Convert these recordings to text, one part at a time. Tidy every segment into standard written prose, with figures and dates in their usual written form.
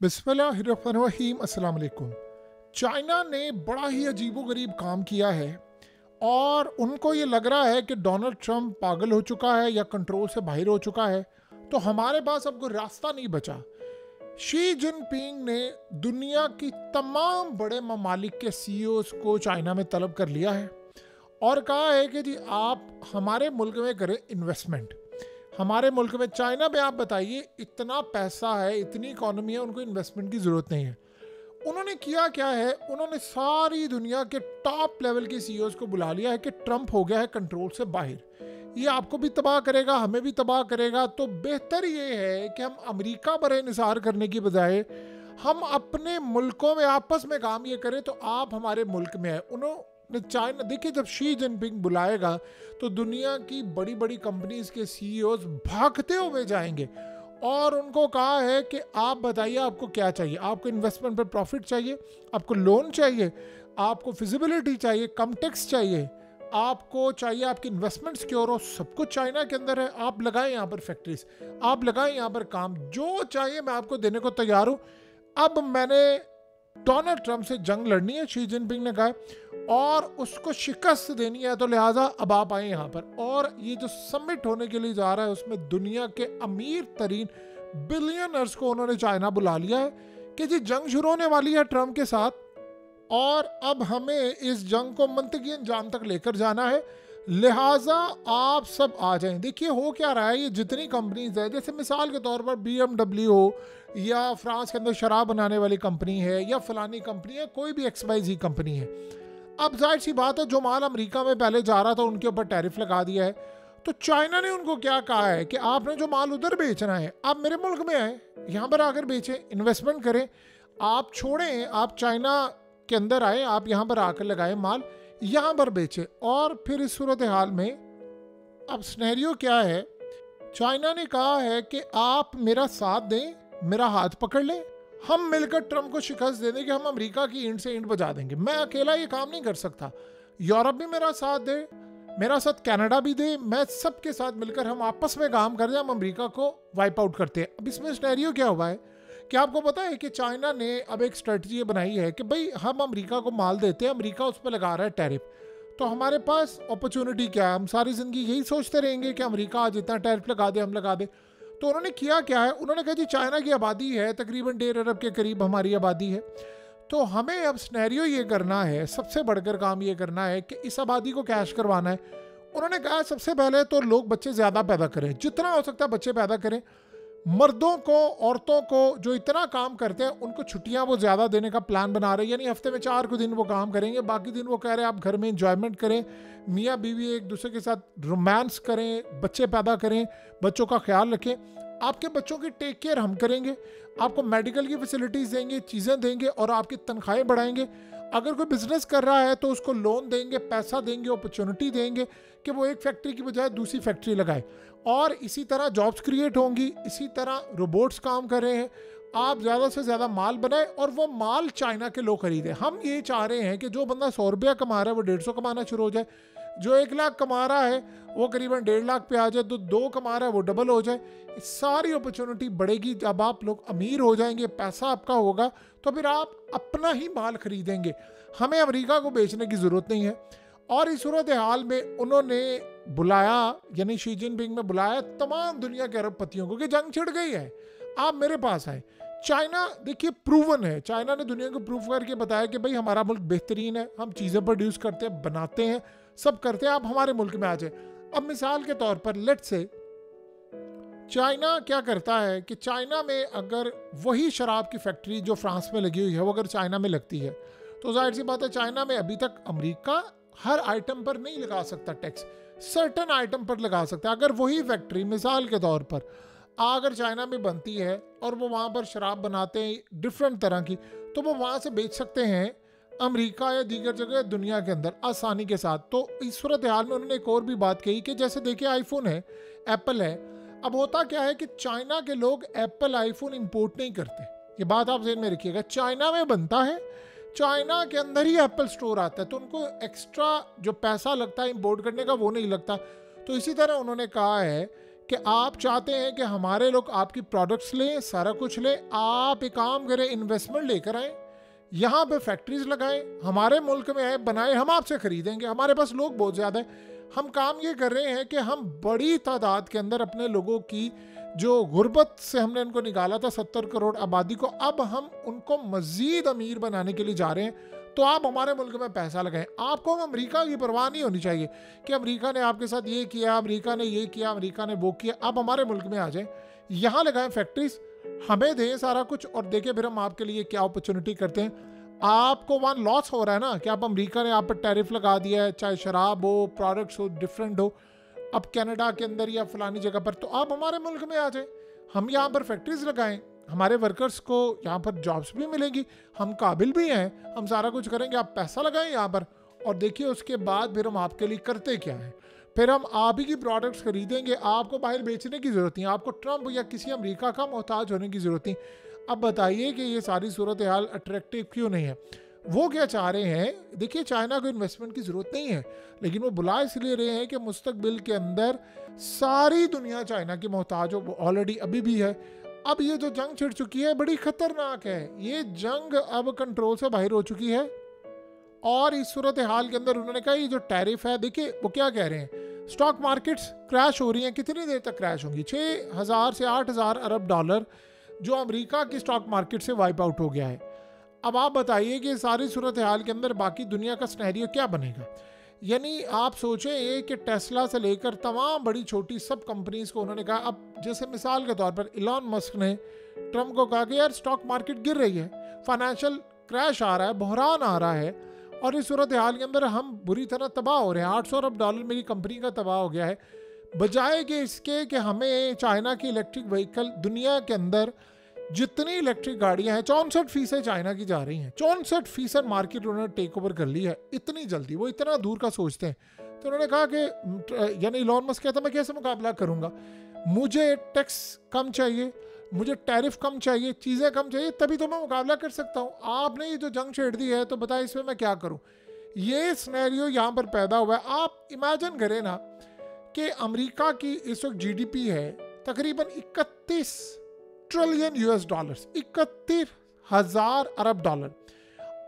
बिस्मिल्लाहिर्रहमानिर्रहीम। अस्सलाम वालेकुम। चाइना ने बड़ा ही अजीबोगरीब काम किया है और उनको ये लग रहा है कि डोनाल्ड ट्रंप पागल हो चुका है या कंट्रोल से बाहर हो चुका है, तो हमारे पास अब कोई रास्ता नहीं बचा। शी जिनपिंग ने दुनिया की तमाम बड़े ममालिक के सीईओज को चाइना में तलब कर लिया है और कहा है कि जी आप हमारे मुल्क में करें इन्वेस्टमेंट। हमारे मुल्क में, चाइना में आप बताइए, इतना पैसा है, इतनी इकोनॉमी है, उनको इन्वेस्टमेंट की ज़रूरत नहीं है। उन्होंने किया क्या है, उन्होंने सारी दुनिया के टॉप लेवल के सीईओज को बुला लिया है कि ट्रंप हो गया है कंट्रोल से बाहर, ये आपको भी तबाह करेगा, हमें भी तबाह करेगा। तो बेहतर ये है कि हम अमेरिका पर इंसार करने की बजाय हम अपने मुल्कों में आपस में काम ये करें। तो आप हमारे मुल्क में है। उन्होंने चाइना, देखिए जब शी जिनपिंग बुलाएगा तो दुनिया की बड़ी बड़ी कंपनीज के सीईओज भागते हुए जाएंगे और उनको कहा है कि आप बताइए आपको क्या चाहिए। आपको इन्वेस्टमेंट पर प्रॉफिट चाहिए, आपको लोन चाहिए, आपको फिजिबिलिटी चाहिए, कम टैक्स चाहिए, आपको चाहिए आपकी इन्वेस्टमेंट सिक्योर हो। सब कुछ चाइना के अंदर है। आप लगाएं यहाँ पर फैक्ट्रीज, आप लगाएं यहाँ पर काम, जो चाहिए मैं आपको देने को तैयार हूँ। अब मैंने डोनाल्ड ट्रंप से जंग लड़नी है, शी जिनपिंग ने कहा, और उसको शिकस्त देनी है, तो लिहाजा अब आप आए यहाँ पर। और ये जो समिट होने के लिए जा रहा है उसमें दुनिया के अमीर तरीन बिलियनर्स को उन्होंने चाइना बुला लिया है कि जी जंग शुरू होने वाली है ट्रंप के साथ और अब हमें इस जंग को मंतकी अंजाम तक लेकर जाना है, लिहाजा आप सब आ जाएं। देखिए हो क्या रहा है, ये जितनी कंपनीज है, जैसे मिसाल के तौर पर BMW हो या फ्रांस के अंदर शराब बनाने वाली कंपनी है या फलानी कंपनी है, कोई भी XYZ कंपनी है। अब जाहिर सी बात है जो माल अमेरिका में पहले जा रहा था उनके ऊपर टैरिफ लगा दिया है। तो चाइना ने उनको क्या कहा है कि आपने जो माल उधर बेचना है आप मेरे मुल्क में आए, यहाँ पर आकर बेचें, इन्वेस्टमेंट करें, आप छोड़ें, आप चाइना के अंदर आए, आप यहाँ पर आकर लगाए माल, यहाँ पर बेचे। और फिर इस सूरत हाल में अब सिनेरियो क्या है, चाइना ने कहा है कि आप मेरा साथ दें, मेरा हाथ पकड़ लें, हम मिलकर ट्रंप को शिकस्त दे दें कि हम अमेरिका की ईंट से ईंट बजा देंगे। मैं अकेला ये काम नहीं कर सकता, यूरोप भी मेरा साथ दे, मेरा साथ कनाडा भी दे, मैं सबके साथ मिलकर हम आपस में काम कर दें, हम अमेरिका को वाइप आउट करते हैं। अब इसमें सिनेरियो क्या हुआ है कि आपको पता है कि चाइना ने अब एक स्ट्रेटजी बनाई है कि भाई हम अमेरिका को माल देते हैं, अमेरिका उस पर लगा रहा है टैरिफ, तो हमारे पास अपॉर्चुनिटी क्या है, हम सारी ज़िंदगी यही सोचते रहेंगे कि अमेरिका आज इतना टैरिफ लगा दे, हम लगा दे। तो उन्होंने किया क्या है, उन्होंने कहा जी चाइना की आबादी है तकरीबन 1.5 अरब के करीब हमारी आबादी है, तो हमें अब सिनेरियो ये करना है, सबसे बढ़कर काम ये करना है कि इस आबादी को कैश करवाना है। उन्होंने कहा सबसे पहले तो लोग बच्चे ज़्यादा पैदा करें, जितना हो सकता है बच्चे पैदा करें, मर्दों को, औरतों को जो इतना काम करते हैं उनको छुट्टियां वो ज़्यादा देने का प्लान बना रहे हैं, यानी हफ्ते में 4 दिन वो काम करेंगे, बाकी दिन वो कह रहे हैं आप घर में इंजॉयमेंट करें, मियाँ बीवी एक दूसरे के साथ रोमांस करें, बच्चे पैदा करें, बच्चों का ख्याल रखें, आपके बच्चों की टेक केयर हम करेंगे, आपको मेडिकल की फैसिलिटीज़ देंगे, चीज़ें देंगे और आपकी तनख्वाहें बढ़ाएंगे। अगर कोई बिजनेस कर रहा है तो उसको लोन देंगे, पैसा देंगे, अपॉर्चुनिटी देंगे कि वो एक फैक्ट्री की बजाय दूसरी फैक्ट्री लगाए, और इसी तरह जॉब्स क्रिएट होंगी। इसी तरह रोबोट्स काम कर रहे हैं, आप ज़्यादा से ज़्यादा माल बनाए और वो माल चाइना के लोग खरीदें। हम ये चाह रहे हैं कि जो बंदा 100 रुपया कमा रहा है वो 150 कमाना शुरू हो जाए, जो 1 लाख कमा रहा है वो करीबन 1.5 लाख पे आ जाए, तो 2 कमा रहा है वो डबल हो जाए। सारी अपॉर्चुनिटी बढ़ेगी। जब आप लोग अमीर हो जाएंगे, पैसा आपका होगा, तो फिर आप अपना ही माल खरीदेंगे, हमें अमेरिका को बेचने की ज़रूरत नहीं है। और इस सूरत हाल में उन्होंने बुलाया, यानी शी जिनपिंग में बुलाया तमाम दुनिया के अरबपतियों को कि जंग छिड़ गई है, आप मेरे पास आए। चाइना देखिए प्रूवन है, चाइना ने दुनिया को प्रूव करके बताया कि भाई हमारा मुल्क बेहतरीन है, हम चीज़ें प्रोड्यूस करते हैं, बनाते हैं, सब करते हैं, आप हमारे मुल्क में आ जाए। अब मिसाल के तौर पर लेट्स से चाइना क्या करता है कि चाइना में अगर वही शराब की फैक्ट्री जो फ्रांस में लगी हुई है वो अगर चाइना में लगती है, तो जाहिर सी बात है चाइना में अभी तक अमेरिका हर आइटम पर नहीं लगा सकता टैक्स, सर्टन आइटम पर लगा सकता है। अगर वही फैक्ट्री मिसाल के तौर पर अगर चाइना में बनती है और वो वहाँ पर शराब बनाते हैं डिफरेंट तरह की, तो वो वहाँ से बेच सकते हैं अमेरिका या दीगर जगह दुनिया के अंदर आसानी के साथ। तो इस सूरत हाल में उन्होंने एक और भी बात कही कि जैसे देखिए आईफोन है, एप्पल है, अब होता क्या है कि चाइना के लोग एप्पल आईफोन इंपोर्ट नहीं करते, ये बात आप ज़हन में रखिएगा, चाइना में बनता है, चाइना के अंदर ही एप्पल स्टोर आता है, तो उनको एक्स्ट्रा जो पैसा लगता है इंपोर्ट करने का वो नहीं लगता। तो इसी तरह उन्होंने कहा है कि आप चाहते हैं कि हमारे लोग आपकी प्रोडक्ट्स लें, सारा कुछ लें, आप एक काम करें, इन्वेस्टमेंट लेकर आएँ, यहाँ पे फैक्ट्रीज लगाएं, हमारे मुल्क में आए, बनाए, हम आपसे खरीदेंगे, हमारे पास लोग बहुत ज़्यादा है। हम काम ये कर रहे हैं कि हम बड़ी तादाद के अंदर अपने लोगों की जो गुर्बत से हमने उनको निकाला था 70 करोड़ आबादी को, अब हम उनको मज़ीद अमीर बनाने के लिए जा रहे हैं। तो आप हमारे मुल्क में पैसा लगाएं। आपको अमेरिका की परवाह नहीं होनी चाहिए कि अमेरिका ने आपके साथ ये किया, अमेरिका ने ये किया, अमेरिका ने वो किया। आप हमारे मुल्क में आ जाएं, यहाँ लगाएं फैक्ट्रीज, हमें दें सारा कुछ और देखें फिर हम आपके लिए क्या अपॉर्चुनिटी करते हैं। आपको वहाँ लॉस हो रहा है ना कि आप अमेरिका ने आप पर टैरिफ लगा दिया है, चाहे शराब हो, प्रोडक्ट्स हो, डिफरेंट हो, अब कनाडा के अंदर या फलानी जगह पर, तो आप हमारे मुल्क में आ जाए, हम यहाँ पर फैक्ट्रीज लगाएं, हमारे वर्कर्स को यहाँ पर जॉब्स भी मिलेंगी, हम काबिल भी हैं, हम सारा कुछ करेंगे, आप पैसा लगाएं यहाँ पर और देखिए उसके बाद फिर हम आपके लिए करते क्या है। फिर हम आप ही की प्रोडक्ट्स खरीदेंगे, आपको बाहर बेचने की ज़रूरत नहीं, आपको ट्रंप या किसी अमेरिका का मोहताज होने की ज़रूरत नहीं। अब बताइए कि ये सारी सूरत हाल अट्रैक्टिव क्यों नहीं है। वो क्या चाह रहे हैं, देखिए चाइना को इन्वेस्टमेंट की ज़रूरत नहीं है, लेकिन वो बुला इसलिए रहे हैं कि मुस्तकबिल के अंदर सारी दुनिया चाइना की मोहताज हो, वो ऑलरेडी अभी भी है। अब ये जो जंग छिड़ चुकी है बड़ी ख़तरनाक है, ये जंग अब कंट्रोल से बाहर हो चुकी है। और इस सूरत हाल के अंदर उन्होंने कहा ये जो टैरिफ है, देखिए वो क्या कह रहे हैं, स्टॉक मार्केट्स क्रैश हो रही हैं, कितनी देर तक क्रैश होंगी, 6,000 से 8,000 अरब डॉलर जो अमेरिका की स्टॉक मार्केट से वाइप आउट हो गया है। अब आप बताइए कि सारी सूरत हाल के अंदर बाकी दुनिया का सिनेरियो क्या बनेगा। यानी आप सोचें कि टेस्ला से लेकर तमाम बड़ी छोटी सब कंपनीज को उन्होंने कहा, अब जैसे मिसाल के तौर पर इलॉन मस्क ने ट्रंप को कहा कि यार स्टॉक मार्केट गिर रही है, फाइनेंशियल क्रैश आ रहा है, बहरान आ रहा है और इस सूरत हाल के अंदर हम बुरी तरह तबाह हो रहे हैं, 800 अरब डॉलर मेरी कंपनी का तबाह हो गया है। बजाय कि इसके कि हमें चाइना की इलेक्ट्रिक व्हीकल, दुनिया के अंदर जितनी इलेक्ट्रिक गाड़ियां हैं 64% चाइना की जा रही हैं, 64% मार्केट उन्होंने टेक ओवर कर ली है इतनी जल्दी, वो इतना दूर का सोचते हैं। तो उन्होंने कहा कि यानी इलॉन मस्क कहता मैं कैसे मुकाबला करूंगा, मुझे टैक्स कम चाहिए, मुझे टैरिफ कम चाहिए, चीज़ें कम चाहिए, तभी तो मैं मुकाबला कर सकता हूँ। आपने ये जो जंग छेड़ दी है तो बताए इसमें मैं क्या करूँ। ये सिनेरियो यहाँ पर पैदा हुआ है। आप इमेजिन करें ना कि अमेरिका की इस वक्त जीडीपी है तकरीबन 31 ट्रिलियन यूएस डॉलर्स, 31,000 अरब डॉलर।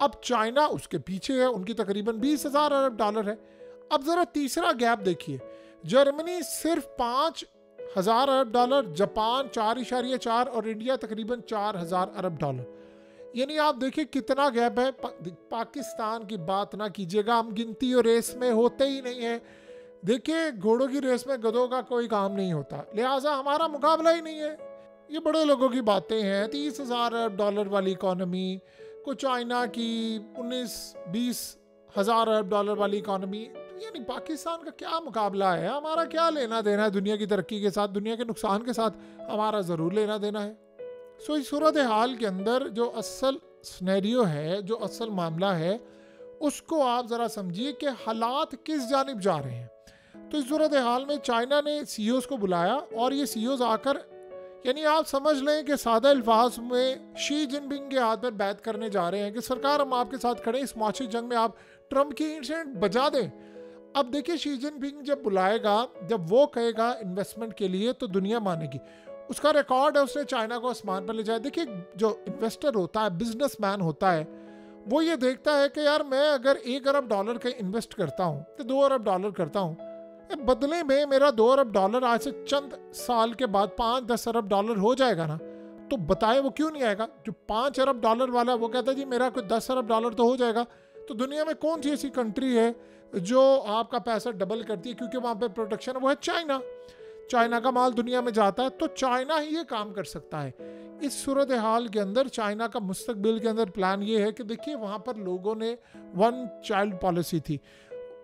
अब चाइना उसके पीछे है, उनकी तकरीबन 20,000 अरब डॉलर है। अब ज़रा तीसरा गैप देखिए, जर्मनी सिर्फ 5,000 अरब डॉलर, जापान 4.4 और इंडिया तकरीबन 4,000 अरब डॉलर। यानी आप देखिए कितना गैप है। पाकिस्तान की बात ना कीजिएगा, हम गिनती और रेस में होते ही नहीं है। देखिए घोड़ों की रेस में गधों का कोई काम नहीं होता, लिहाजा हमारा मुकाबला ही नहीं है। ये बड़े लोगों की बातें हैं, 30,000 अरब डॉलर वाली इकॉनमी को चाइना की 19-20 हज़ार अरब डॉलर वाली इकॉनमी, यानी पाकिस्तान का क्या मुकाबला है। हमारा क्या लेना देना है दुनिया की तरक्की के साथ, दुनिया के नुकसान के साथ हमारा ज़रूर लेना देना है। सो इस सूरत हाल के अंदर जो असल सिनेरियो है, जो असल मामला है, उसको आप ज़रा समझिए कि हालात किस जानिब जा रहे हैं। तो इस सूरत हाल में चाइना ने सीईओज़ को बुलाया और ये सीईओज़ आकर, यानी आप समझ लें कि सादा अल्फाज में शी जिनपिंग के हाथ पर बैत करने जा रहे हैं कि सरकार हम आपके साथ खड़े, इस मौसी जंग में आप ट्रंप की इंसिडेंट बजा दें। अब देखिए शी जिनपिंग जब बुलाएगा, जब वो कहेगा इन्वेस्टमेंट के लिए तो दुनिया मानेगी। उसका रिकॉर्ड है, उसने चाइना को आसमान पर ले जाया। देखिए जो इन्वेस्टर होता है, बिजनेसमैन होता है, वो ये देखता है कि यार मैं अगर 1 अरब डॉलर का इन्वेस्ट करता हूँ तो 2 अरब डॉलर करता हूँ, बदले में मेरा 2 अरब डॉलर आज से चंद साल के बाद 5-10 अरब डॉलर हो जाएगा ना, तो बताए वो क्यों नहीं आएगा। जो 5 अरब डॉलर वाला वो कहता है जी मेरा कोई 10 अरब डॉलर तो हो जाएगा। तो दुनिया में कौन सी ऐसी कंट्री है जो आपका पैसा डबल करती है, क्योंकि वहाँ पे प्रोडक्शन है, वो है चाइना। चाइना का माल दुनिया में जाता है, तो चाइना ही ये काम कर सकता है। इस सूरत हाल के अंदर चाइना का मुस्तकबिल के अंदर प्लान ये है कि देखिए वहाँ पर लोगों ने 1 चाइल्ड पॉलिसी थी,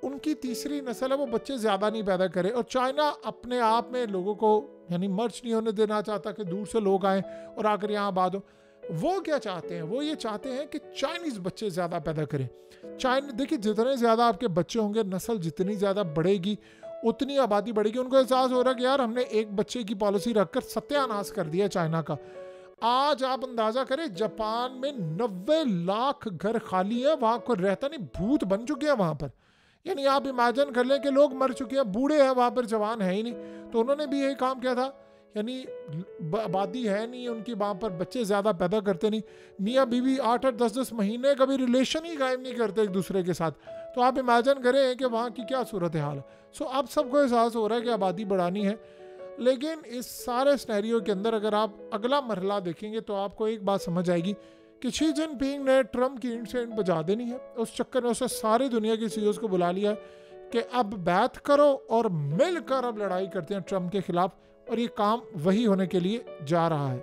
उनकी तीसरी नस्ल है वो बच्चे ज़्यादा नहीं पैदा करे, और चाइना अपने आप में लोगों को यानी मर्च नहीं होने देना चाहता कि दूर से लोग आएँ और आकर यहाँ आबाद हो। वो क्या चाहते हैं, वो ये चाहते हैं कि चाइनीज़ बच्चे ज़्यादा पैदा करें। चाइना देखिए जितने ज़्यादा आपके बच्चे होंगे, नस्ल जितनी ज़्यादा बढ़ेगी उतनी आबादी बढ़ेगी। उनको एहसास हो रहा है कि यार हमने एक बच्चे की पॉलिसी रखकर सत्यानाश कर दिया चाइना का। आज आप अंदाज़ा करें जापान में 90 लाख घर खाली है, वहाँ कोई रहता नहीं, भूत बन चुके हैं वहाँ पर। यानी आप इमेजिन कर लें कि लोग मर चुके हैं, बूढ़े हैं, वहाँ पर जवान है ही नहीं, तो उन्होंने भी यही काम किया था। यानी आबादी है नहीं उनकी, वहाँ पर बच्चे ज़्यादा पैदा करते नहीं, मियाँ बीवी 8-8 10-10 महीने कभी रिलेशन ही कायम नहीं करते एक दूसरे के साथ। तो आप इमेजिन करें कि वहाँ की क्या सूरत हाल है। सो अब सबको एहसास हो रहा है कि आबादी बढ़ानी है। लेकिन इस सारे सिनेरियो के अंदर अगर आप अगला मरहला देखेंगे तो आपको एक बात समझ आएगी कि शी जिनपिंग ने ट्रम्प की इंट से इंट बजा देनी है। उस चक्कर में उसने सारी दुनिया की सीईओज़ को बुला लिया है कि अब बात करो और मिलकर अब लड़ाई करते हैं ट्रम्प के खिलाफ, और ये काम वही होने के लिए जा रहा है।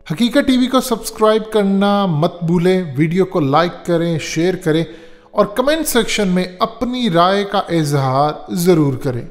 हकीकत टीवी को सब्सक्राइब करना मत भूलें, वीडियो को लाइक करें, शेयर करें और कमेंट सेक्शन में अपनी राय का इजहार ज़रूर करें।